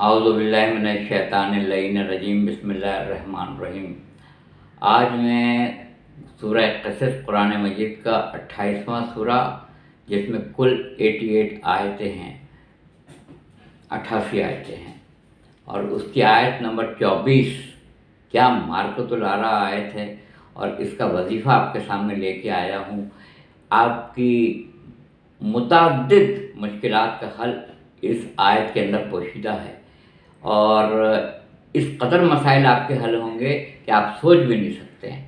اعوذ باللہ من الشیطان اللعین الرجیم بسم اللہ الرحمن الرحیم۔ آج میں سورہ قصص قرآن مجید کا 28واں سورہ، جس میں کل 88 آیتیں ہیں، 88 آیتیں ہیں، اور اس کی آیت نمبر 24 کیا مارکۃ العرا آیت ہے، اور اس کا وظیفہ آپ کے سامنے لے کے آیا ہوں۔ آپ کی متعدد مشکلات کا حل اس آیت کے اندر پوشیدہ ہے، اور اس قدر مسائل آپ کے حل ہوں گے کہ آپ سوچ بھی نہیں سکتے ہیں۔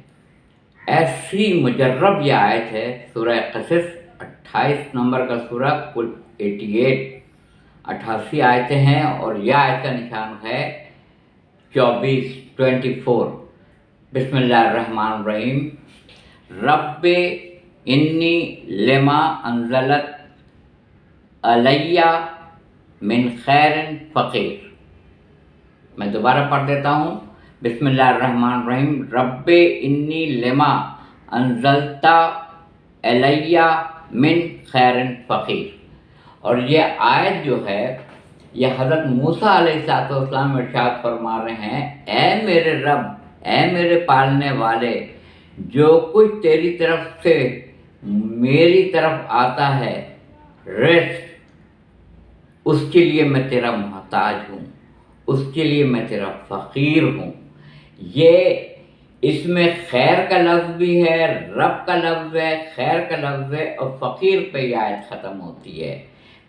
ایسی مجرب یہ آیت ہے، سورہ قصص 28 نمبر کا سورہ، کل 88 آیتیں ہیں، اور یہ آیت کا نشان ہے 24۔ بسم اللہ الرحمن الرحیم۔ رب انی لما انزلت علی من خیر فقیر۔ میں دوبارہ پڑھ دیتا ہوں، بسم اللہ الرحمن الرحیم۔ رب انی لما انزلت علی من خیر فقیر۔ اور یہ آیت جو ہے، یہ حضرت موسیٰ علیہ السلام ارشاد فرما رہے ہیں، اے میرے رب، اے میرے پالنے والے، جو کچھ تیری طرف سے میری طرف آتا ہے رزق، اس کے لیے میں تیرا محتاج ہوں، اس کے لیے میں تیرا فقیر ہوں۔ یہ اس میں خیر کا لفظ بھی ہے، رب کا لفظ ہے، خیر کا لفظ ہے، اور فقیر پہ یہ آیت ختم ہوتی ہے۔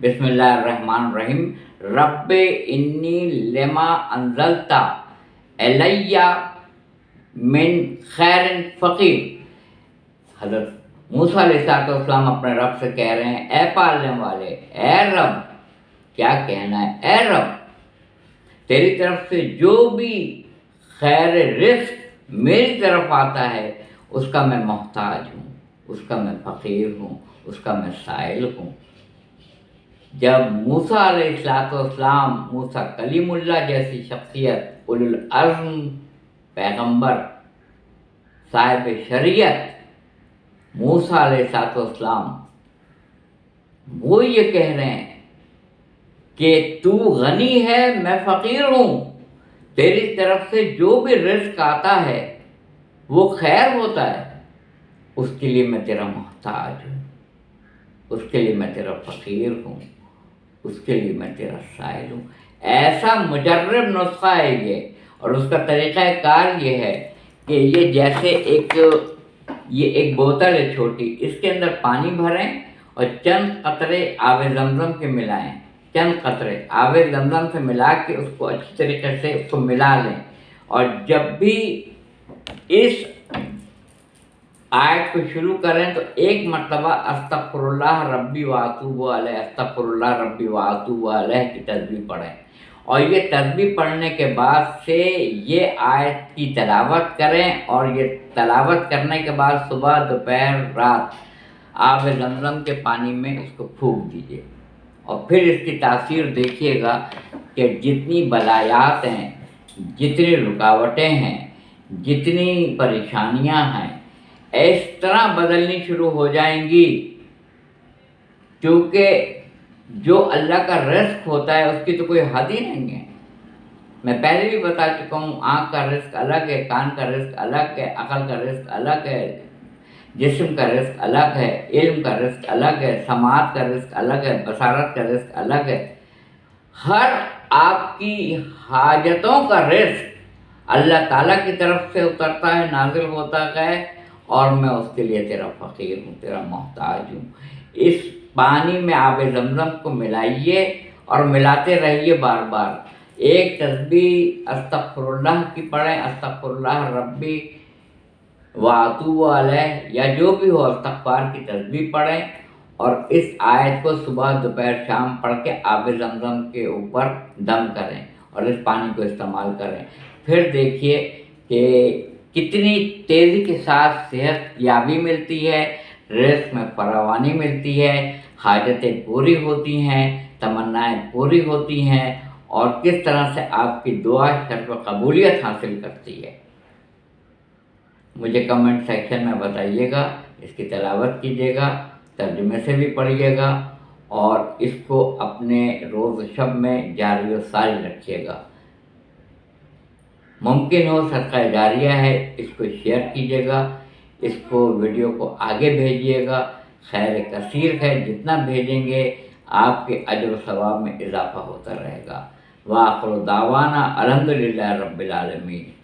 بسم اللہ الرحمن الرحیم۔ رب انی لما انزلت علی من خیر فقیر۔ حضرت موسیٰ علیہ السلام اپنے رب سے کہہ رہے ہیں، اے پالنے والے، اے رب، کیا کہنا ہے، اے رب، تیری طرف سے جو بھی خیر رزق میری طرف آتا ہے، اس کا میں محتاج ہوں، اس کا میں فقیر ہوں، اس کا میں سائل ہوں۔ جب موسیٰ علیہ السلام، موسیٰ کلیم اللہ جیسی شخصیت، اولو العزم پیغمبر، صاحب شریعت، موسیٰ علیہ السلام، وہ یہ کہہ رہے ہیں کہ تو غنی ہے، میں فقیر ہوں، تیری طرف سے جو بھی رزق آتا ہے وہ خیر ہوتا ہے، اس کے لیے میں تیرا محتاج ہوں، اس کے لیے میں تیرا فقیر ہوں، اس کے لیے میں تیرا سائل ہوں۔ ایسا مجرب نسخہ ہے یہ، اور اس کا طریقہ کار یہ ہے کہ یہ جیسے ایک بوتل ہے چھوٹی، اس کے اندر پانی بھریں اور چند قطرے آب زمزم کے ملائیں، چند قطرے آب زمزم سے ملا کے اس کو اچھی طریقے سے اس کو ملا لیں، اور جب بھی اس آیت کو شروع کریں تو ایک مرتبہ استغفر اللہ ربی واتوب علیہ، استغفر اللہ ربی واتوب علیہ کی تسبیح پڑھیں، اور یہ تسبیح پڑھنے کے بعد سے یہ آیت کی تلاوت کریں، اور یہ تلاوت کرنے کے بعد صبح، دوپہر، رات آب زمزم کے پانی میں اس کو پھونک دیجیے، اور پھر اس کی تاثیر دیکھیے گا کہ جتنی بلایات ہیں، جتنی رکاوٹیں ہیں، جتنی پریشانیاں ہیں، اس طرح بدلنی شروع ہو جائیں گی، کیونکہ جو اللہ کا رزق ہوتا ہے اس کی تو کوئی حد ہی نہیں ہے۔ میں پہلے بھی بتا چکا ہوں، آنکھ کا رزق الگ ہے، کان کا رزق الگ ہے، عقل کا رزق الگ ہے، جسم کا رزق الگ ہے، علم کا رزق الگ ہے، سماعت کا رزق الگ ہے، بصارت کا رزق الگ ہے۔ ہر آپ کی حاجتوں کا رزق اللہ تعالیٰ کی طرف سے اترتا ہے، نازل ہوتا ہے، اور میں اس کے لیے تیرا فقیر ہوں، تیرا محتاج ہوں۔ اس پانی میں آب زمزم کو ملائیے اور ملاتے رہیے بار بار۔ ایک تسبیح استغفر اللہ کی پڑھیں، استغفر اللہ ربی واتوب علیہ، یا جو بھی ہو استغفار کی تسبیح پڑھیں، اور اس آیت کو صبح، دوپہر، شام پڑھ کے آب زمزم کے اوپر دم کریں، اور اس پانی کو استعمال کریں۔ پھر دیکھیے کہ کتنی تیزی کے ساتھ صحت یابی ملتی ہے، رزق میں فراوانی ملتی ہے، حاجتیں پوری ہوتی ہیں، تمنائیں پوری ہوتی ہیں، اور کس طرح سے آپ کی دعا شرف قبولیت حاصل کرتی ہے۔ مجھے کمنٹ سیکشن میں بتائیے گا، اس کی تلاوت کیجیے گا، ترجمے سے بھی پڑھیے گا، اور اس کو اپنے روز و شب میں جاری و ساری رکھیے گا۔ ممکن ہو صدقہ جاریہ ہے، اس کو شیئر کیجیے گا، اس کو ویڈیو کو آگے بھیجیے گا، خیر کثیر ہے، جتنا بھیجیں گے آپ کے اجر و ثواب میں اضافہ ہوتا رہے گا۔ وآخر دعوانا الحمدللہ رب العالمین۔